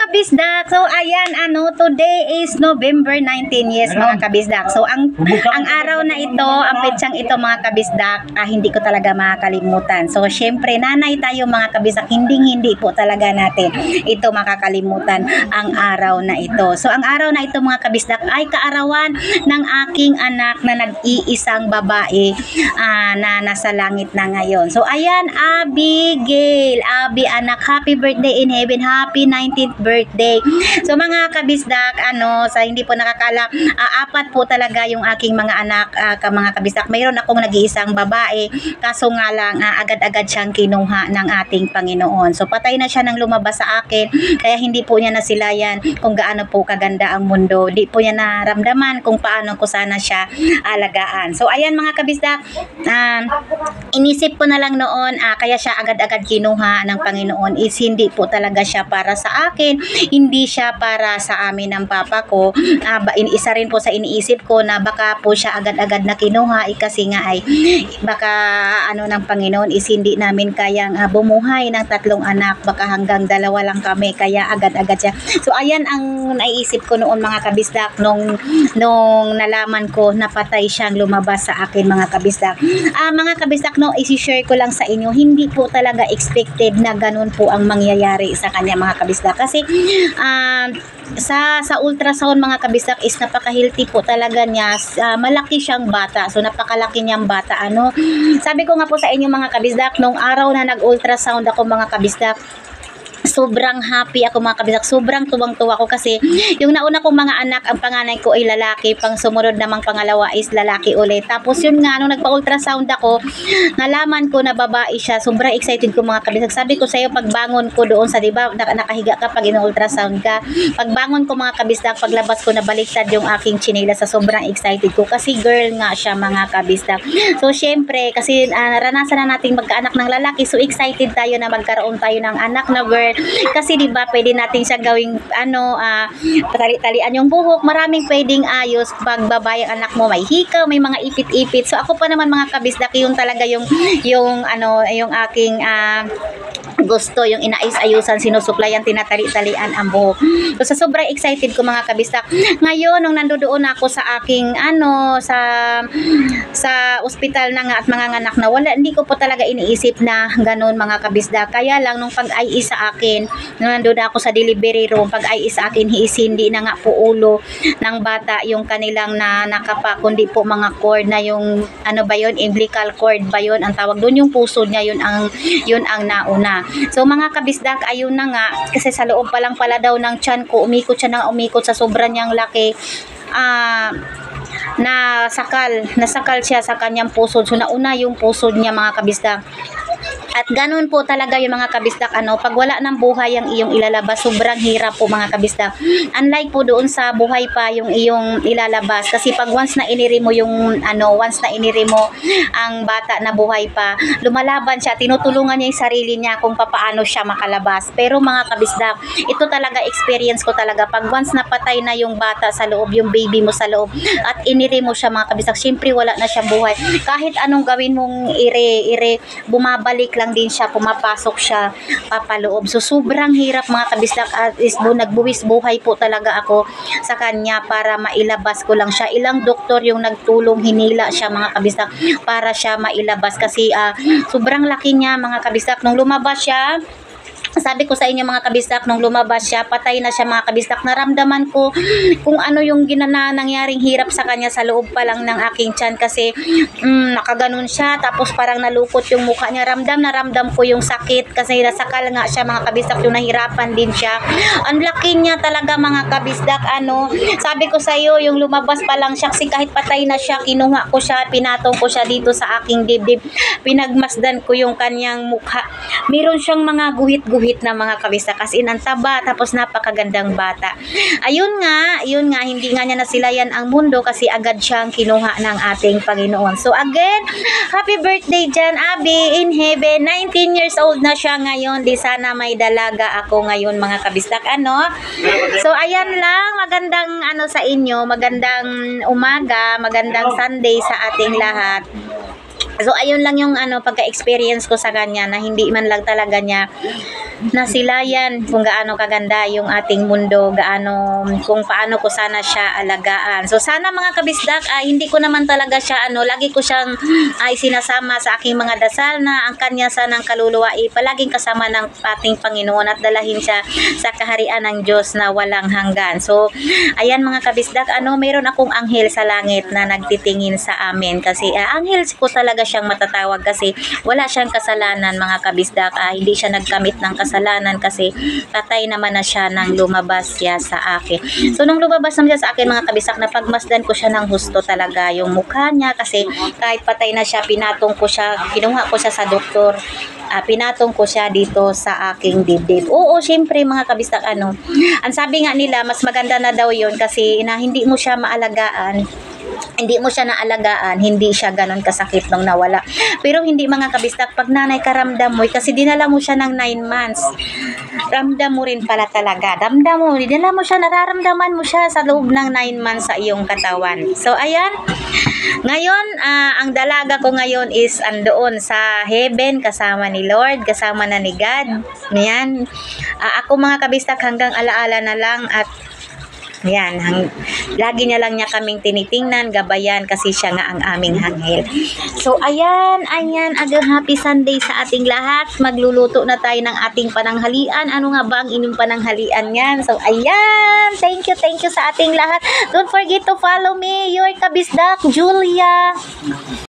kabisdak. So ayan, today is November 19, yes mga kabisdak. So ang araw na ito, ang petsang ito mga kabisdak, hindi ko talaga makakalimutan. So syempre nanay tayo mga kabisdak, hindi po talaga natin ito makakalimutan ang araw na ito. So ang araw na ito mga kabisdak ay kaarawan ng aking anak na nag-iisang babae na nasa langit na ngayon. So ayan, Abigail, Abi anak, happy birthday in heaven, happy 19th birthday. So mga kabisdak, sa hindi po nakakala, apat po talaga yung aking mga anak, mga kabisdak. Mayroon akong nag-iisang babae, kaso nga lang agad-agad siyang kinuha ng ating Panginoon. So patay na siya nang lumabas sa akin, kaya hindi po niya nasilayan kung gaano po kaganda ang mundo. Di po niya naramdaman kung paano ko sana siya alagaan. So ayan mga kabisdak, inisip ko na lang noon, kaya siya agad-agad kinuha ng Panginoon is hindi po talaga siya para sa akin, hindi siya para sa amin ng papa ko. Isa rin po sa iniisip ko na baka po siya agad-agad na kinuha, kasi nga ay baka ng Panginoon is hindi namin kayang bumuhay ng 3 anak, baka hanggang 2 lang kami, kaya agad-agad siya. So ayan ang naisip ko noon mga kabisdak nung nalaman ko na patay siyang lumabas sa akin mga kabisdak. Mga kabisdak, isi-share ko lang sa inyo, hindi po talaga expected na ganun po ang mangyayari sa kanya mga kabisdak, kasi sa ultrasound mga kabisdak is napaka-healthy po talaga niya. Malaki siyang bata, so napakalaki niyang bata. Sabi ko nga po sa inyo mga kabisdak, nung araw na nag-ultrasound ako mga kabisdak, sobrang happy ako mga kabisdak, sobrang tuwang-tuwa ko, kasi yung nauna kong mga anak, ang panganay ko ay lalaki, pang sumunod namang pangalawa is lalaki ulit. Tapos yun nga, nung nagpa-ultrasound ako, nalaman ko na babae siya, sobrang excited ko mga kabisdak. Sabi ko sa iyo, pagbangon ko doon sa, diba, nakahiga ka pag ino-ultrasound ka, pagbangon ko mga kabisdak, paglabas ko na baliktad yung aking chinela, sa sobrang excited ko, kasi girl nga siya mga kabisdak. So syempre, kasi naranasan na nating magkaanak ng lalaki, so excited tayo na magkaroon tayo ng anak na girl. Kasi diba pwede natin siya gawing tali-talian yung buhok, maraming pwedeng ayos pag babae ang anak mo, may hikaw, may mga ipit-ipit. So ako pa naman mga kabisdak, yung talaga yung aking gusto, yung inais-ayusan, sinusuklayan, tinatali-talian ang buhok. So sa sobrang excited ko mga kabisdak, ngayon nung nandoon ako sa aking sa ospital na nga at mga anak na wala, hindi ko po talaga iniisip na ganun mga kabisdak. Kaya lang nung pag-ai sa akin, nung nandoon ako sa delivery room, pag-ai sa akin, hindi na nga po ulo ng bata yung kanilang nakapa, kundi po mga cord na yung umbilical cord ba yun ang tawag doon, yung puso niya, yun ang nauna. So mga kabisdak, ayun na nga, kasi sa loob pa lang pala daw ng tiyan ko, umikot sa sobrang niyang laki, nasakal siya sa kanyang puso. So nauna yung puso niya mga kabisdak. At ganun po talaga yung mga kabisdak, pag wala ng buhay ang iyong ilalabas, sobrang hirap po mga kabisdak. Unlike po doon sa buhay pa yung iyong ilalabas, kasi pag once na iniri mo ang bata na buhay pa, lumalaban siya, tinutulungan niya yung sarili niya kung paano siya makalabas. Pero mga kabisdak, ito talaga experience ko talaga, pag once napatay na yung bata sa loob, yung baby mo sa loob, at iniri mo siya mga kabisdak, syempre wala na siyang buhay. Kahit anong gawin mong ire, bumabalik lang din siya, pumapasok siya papaloob. So sobrang hirap mga kabisdak, at nagbuwis buhay po talaga ako sa kanya para mailabas ko lang siya. Ilang doktor yung nagtulong, hinila siya mga kabisdak para siya mailabas, kasi sobrang laki niya mga kabisdak. Nung lumabas siya, sabi ko sa inyo mga kabisdak, nung lumabas siya, patay na siya mga kabisdak. Naramdaman ko kung ano yung nangyaring hirap sa kanya sa loob pa lang ng aking tiyan, kasi nakaganon siya, tapos parang nalukot yung mukha niya. Naramdam ko yung sakit, kasi nasakal nga siya mga kabisdak, yung nahirapan din siya. Ang laki niya talaga mga kabisdak. Sabi ko sa iyo, yung lumabas pa lang siya, kasi kahit patay na siya, kinuha ko siya, pinatong ko siya dito sa aking dibdib, pinagmasdan ko yung kanyang mukha. Meron siyang mga guhit-guhit na mga kabisdak, kasi ang taba, tapos napakagandang bata. Ayun nga, hindi nga niya nasilayan ang mundo, kasi agad siyang kinuha ng ating Panginoon. So again, happy birthday dyan, Abi in heaven. 19 years old na siya ngayon. Di sana may dalaga ako ngayon mga kabisdak. So ayan lang, magandang sa inyo, magandang umaga, magandang Sunday sa ating lahat. So, ayun lang yung pagka-experience ko sa kanya na hindi man lang talaga niya nasilayan kung gaano kaganda yung ating mundo, kung paano ko sana siya alagaan. So, sana mga kabisdak, hindi ko naman talaga siya, lagi ko siyang sinasama sa aking mga dasal na ang kanya sanang kaluluwa palaging kasama ng ating Panginoon at dalahin siya sa kaharian ng Diyos na walang hanggan. So, ayan mga kabisdak, meron akong anghel sa langit na nagtitingin sa amin kasi anghel ko talaga siyang matatawag kasi wala siyang kasalanan mga kabisdak. Hindi siya nagkamit ng kasalanan kasi patay naman na siya nang lumabas siya sa akin. So nung lumabas naman siya sa akin mga kabisdak, napagmasdan ko siya ng husto talaga yung mukha niya kasi kahit patay na siya, pinatong ko siya, kinuha ko siya sa doktor. Pinatong ko siya dito sa aking dibdib. Oo, syempre mga kabisdak, ang sabi nga nila, mas maganda na daw yun kasi hindi mo siya maalagaan. Hindi mo siya naalagaan, hindi siya ganon kasakit nung nawala. Pero hindi mga kabistak, pag nanay ka ramdam mo, kasi dinala mo siya ng 9 months. Ramdam mo rin pala talaga. Ramdam mo, dinala mo siya, nararamdaman mo siya sa loob ng 9 months sa iyong katawan. So, ayan. Ngayon, ang dalaga ko ngayon is andoon sa heaven, kasama ni Lord, kasama na ni God. Ayan. Ako mga kabistak, hanggang alaala na lang at yan, lagi niya lang kaming tinitingnan, gabayan kasi siya nga ang aming anghel. So, ayan, happy Sunday sa ating lahat. Magluluto na tayo ng ating pananghalian. Ano nga ba ang inyong pananghalian yan? So, ayan, thank you sa ating lahat. Don't forget to follow me, your kabisdak, Julia.